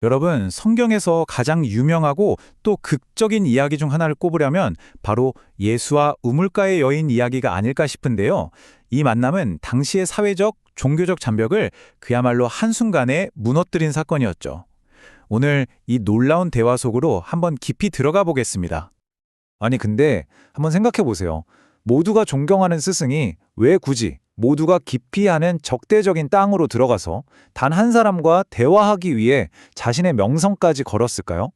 여러분, 성경에서 가장 유명하고 또 극적인 이야기 중 하나를 꼽으려면 바로 예수와 우물가의 여인 이야기가 아닐까 싶은데요. 이 만남은 당시의 사회적, 종교적 장벽을 그야말로 한순간에 무너뜨린 사건이었죠. 오늘 이 놀라운 대화 속으로 한번 깊이 들어가 보겠습니다. 아니, 근데 한번 생각해 보세요. 모두가 존경하는 스승이 왜 굳이 모두가 깊이 아는 적대적인 땅으로 들어가서 단 한 사람과 대화하기 위해 자신의 명성까지 걸었을까요?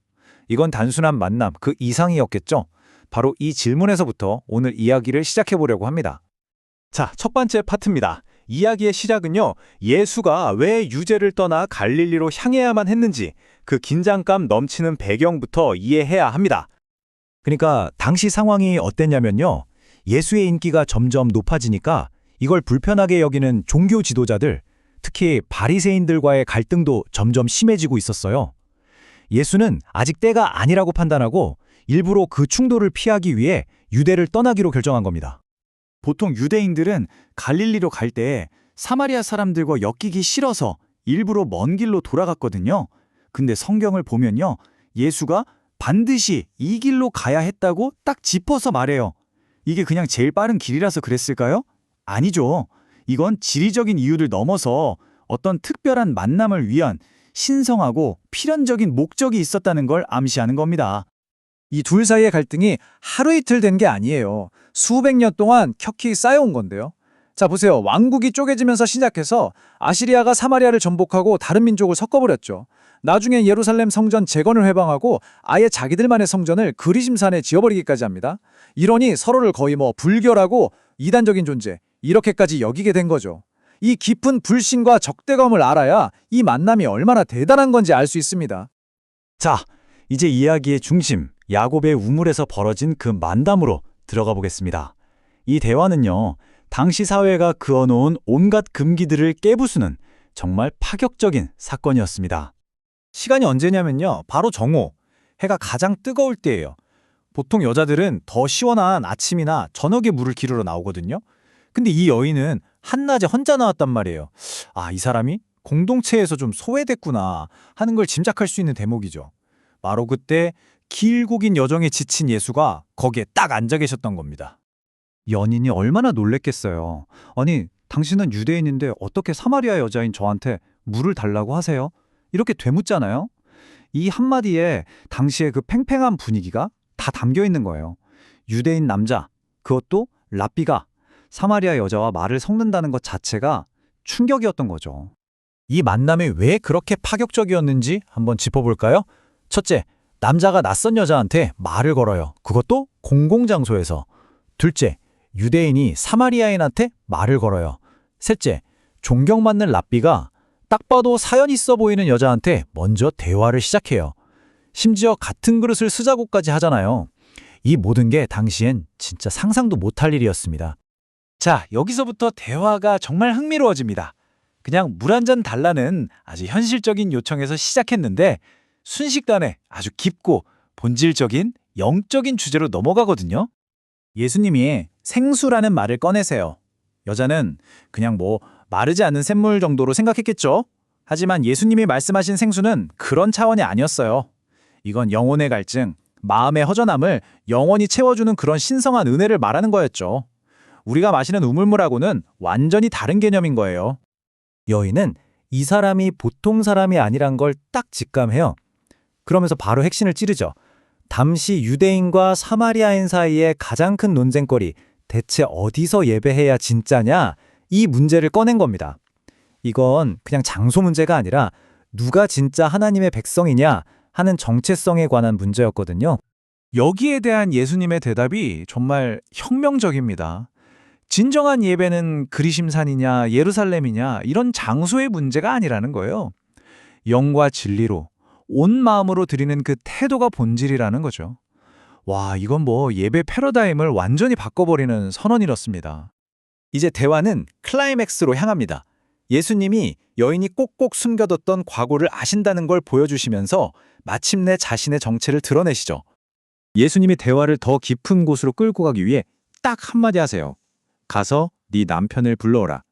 이건 단순한 만남 그 이상이었겠죠? 바로 이 질문에서부터 오늘 이야기를 시작해 보려고 합니다. 자, 첫 번째 파트입니다. 이야기의 시작은요, 예수가 왜 유대를 떠나 갈릴리로 향해야만 했는지 그 긴장감 넘치는 배경부터 이해해야 합니다. 그러니까 당시 상황이 어땠냐면요, 예수의 인기가 점점 높아지니까 이걸 불편하게 여기는 종교 지도자들, 특히 바리새인들과의 갈등도 점점 심해지고 있었어요. 예수는 아직 때가 아니라고 판단하고 일부러 그 충돌을 피하기 위해 유대를 떠나기로 결정한 겁니다. 보통 유대인들은 갈릴리로 갈 때 사마리아 사람들과 엮이기 싫어서 일부러 먼 길로 돌아갔거든요. 근데 성경을 보면요, 예수가 반드시 이 길로 가야 했다고 딱 짚어서 말해요. 이게 그냥 제일 빠른 길이라서 그랬을까요? 아니죠. 이건 지리적인 이유를 넘어서 어떤 특별한 만남을 위한 신성하고 필연적인 목적이 있었다는 걸 암시하는 겁니다. 이 둘 사이의 갈등이 하루 이틀 된 게 아니에요. 수백 년 동안 켜키 쌓여온 건데요. 자, 보세요. 왕국이 쪼개지면서 시작해서 아시리아가 사마리아를 전복하고 다른 민족을 섞어버렸죠. 나중에 예루살렘 성전 재건을 회방하고 아예 자기들만의 성전을 그리심산에 지어버리기까지 합니다. 이러니 서로를 거의 불결하고 이단적인 존재, 이렇게까지 여기게 된 거죠. 이 깊은 불신과 적대감을 알아야 이 만남이 얼마나 대단한 건지 알 수 있습니다. 자, 이제 이야기의 중심, 야곱의 우물에서 벌어진 그 만담으로 들어가 보겠습니다. 이 대화는요, 당시 사회가 그어놓은 온갖 금기들을 깨부수는 정말 파격적인 사건이었습니다. 시간이 언제냐면요, 바로 정오, 해가 가장 뜨거울 때예요. 보통 여자들은 더 시원한 아침이나 저녁에 물을 기르러 나오거든요. 근데 이 여인은 한낮에 혼자 나왔단 말이에요. 아, 이 사람이 공동체에서 좀 소외됐구나 하는 걸 짐작할 수 있는 대목이죠. 바로 그때 길고 긴 여정에 지친 예수가 거기에 딱 앉아 계셨던 겁니다. 연인이 얼마나 놀랬겠어요. 아니, 당신은 유대인인데 어떻게 사마리아 여자인 저한테 물을 달라고 하세요? 이렇게 되묻잖아요. 이 한마디에 당시의 그 팽팽한 분위기가 다 담겨 있는 거예요. 유대인 남자, 그것도 랍비가 사마리아 여자와 말을 섞는다는 것 자체가 충격이었던 거죠. 이 만남이 왜 그렇게 파격적이었는지 한번 짚어볼까요? 첫째, 남자가 낯선 여자한테 말을 걸어요. 그것도 공공장소에서. 둘째, 유대인이 사마리아인한테 말을 걸어요. 셋째, 존경받는 랍비가 딱 봐도 사연 있어 보이는 여자한테 먼저 대화를 시작해요. 심지어 같은 그릇을 쓰자고까지 하잖아요. 이 모든 게 당시엔 진짜 상상도 못할 일이었습니다. 자, 여기서부터 대화가 정말 흥미로워집니다. 그냥 물 한 잔 달라는 아주 현실적인 요청에서 시작했는데 순식간에 아주 깊고 본질적인 영적인 주제로 넘어가거든요. 예수님이 생수라는 말을 꺼내세요. 여자는 그냥 마르지 않는 샘물 정도로 생각했겠죠. 하지만 예수님이 말씀하신 생수는 그런 차원이 아니었어요. 이건 영혼의 갈증, 마음의 허전함을 영원히 채워주는 그런 신성한 은혜를 말하는 거였죠. 우리가 마시는 우물물하고는 완전히 다른 개념인 거예요. 여인은 이 사람이 보통 사람이 아니란 걸 딱 직감해요. 그러면서 바로 핵심을 찌르죠. 당시 유대인과 사마리아인 사이의 가장 큰 논쟁거리, 대체 어디서 예배해야 진짜냐? 이 문제를 꺼낸 겁니다. 이건 그냥 장소 문제가 아니라 누가 진짜 하나님의 백성이냐 하는 정체성에 관한 문제였거든요. 여기에 대한 예수님의 대답이 정말 혁명적입니다. 진정한 예배는 그리심산이냐 예루살렘이냐 이런 장소의 문제가 아니라는 거예요. 영과 진리로 온 마음으로 드리는 그 태도가 본질이라는 거죠. 와, 이건 예배 패러다임을 완전히 바꿔버리는 선언이었습니다. 이제 대화는 클라이맥스로 향합니다. 예수님이 여인이 꼭꼭 숨겨뒀던 과거를 아신다는 걸 보여주시면서 마침내 자신의 정체를 드러내시죠. 예수님이 대화를 더 깊은 곳으로 끌고 가기 위해 딱 한마디 하세요. 가서 네 남편을 불러오라.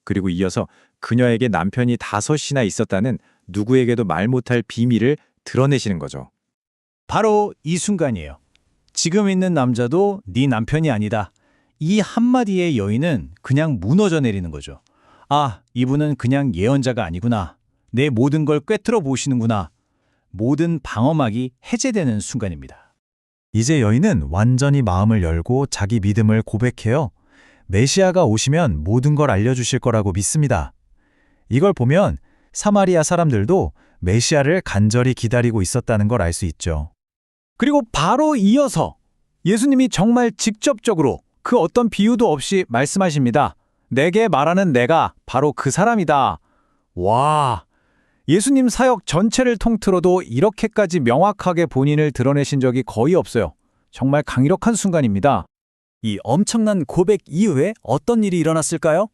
그리고 이어서 그녀에게 남편이 5이나 있었다는 누구에게도 말 못할 비밀을 드러내시는 거죠. 바로 이 순간이에요. 지금 있는 남자도 네 남편이 아니다. 이 한마디의 여인은 그냥 무너져 내리는 거죠. 아, 이분은 그냥 예언자가 아니구나. 내 모든 걸 꿰뚫어 보시는구나. 모든 방어막이 해제되는 순간입니다. 이제 여인은 완전히 마음을 열고 자기 믿음을 고백해요. 메시아가 오시면 모든 걸 알려주실 거라고 믿습니다. 이걸 보면 사마리아 사람들도 메시아를 간절히 기다리고 있었다는 걸 알 수 있죠. 그리고 바로 이어서 예수님이 정말 직접적으로 그 어떤 비유도 없이 말씀하십니다. 내게 말하는 내가 바로 그 사람이다. 와, 예수님 사역 전체를 통틀어도 이렇게까지 명확하게 본인을 드러내신 적이 거의 없어요. 정말 강력한 순간입니다. 이 엄청난 고백 이후에 어떤 일이 일어났을까요?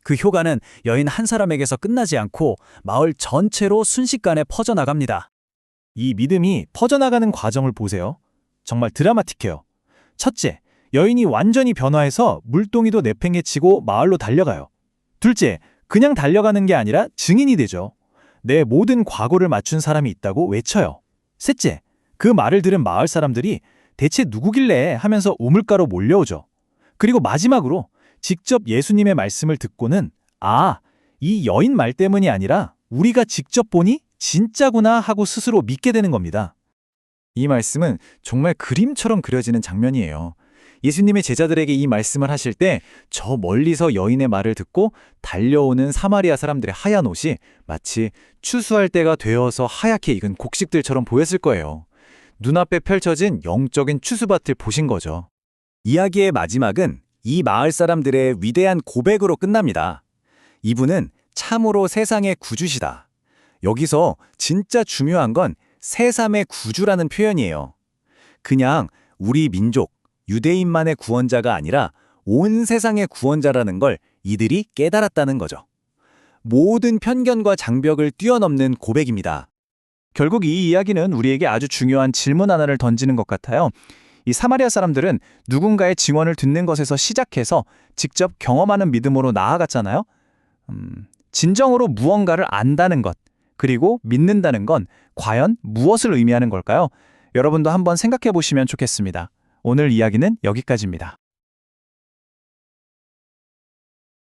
그 효과는 여인 한 사람에게서 끝나지 않고 마을 전체로 순식간에 퍼져나갑니다. 이 믿음이 퍼져나가는 과정을 보세요. 정말 드라마틱해요. 첫째, 여인이 완전히 변화해서 물동이도 내팽개치고 마을로 달려가요. 둘째, 그냥 달려가는 게 아니라 증인이 되죠. 내 모든 과거를 맞춘 사람이 있다고 외쳐요. 셋째, 그 말을 들은 마을 사람들이 대체 누구길래 하면서 우물가로 몰려오죠. 그리고 마지막으로 직접 예수님의 말씀을 듣고는 아, 이 여인 말 때문이 아니라 우리가 직접 보니 진짜구나 하고 스스로 믿게 되는 겁니다. 이 말씀은 정말 그림처럼 그려지는 장면이에요. 예수님의 제자들에게 이 말씀을 하실 때 저 멀리서 여인의 말을 듣고 달려오는 사마리아 사람들의 하얀 옷이 마치 추수할 때가 되어서 하얗게 익은 곡식들처럼 보였을 거예요. 눈앞에 펼쳐진 영적인 추수밭을 보신 거죠. 이야기의 마지막은 이 마을 사람들의 위대한 고백으로 끝납니다. 이분은 참으로 세상의 구주시다. 여기서 진짜 중요한 건 새삼의 구주라는 표현이에요. 그냥 우리 민족, 유대인만의 구원자가 아니라 온 세상의 구원자라는 걸 이들이 깨달았다는 거죠. 모든 편견과 장벽을 뛰어넘는 고백입니다. 결국 이 이야기는 우리에게 아주 중요한 질문 하나를 던지는 것 같아요. 이 사마리아 사람들은 누군가의 증언을 듣는 것에서 시작해서 직접 경험하는 믿음으로 나아갔잖아요. 진정으로 무언가를 안다는 것, 그리고 믿는다는 건 과연 무엇을 의미하는 걸까요? 여러분도 한번 생각해 보시면 좋겠습니다. 오늘 이야기는 여기까지입니다.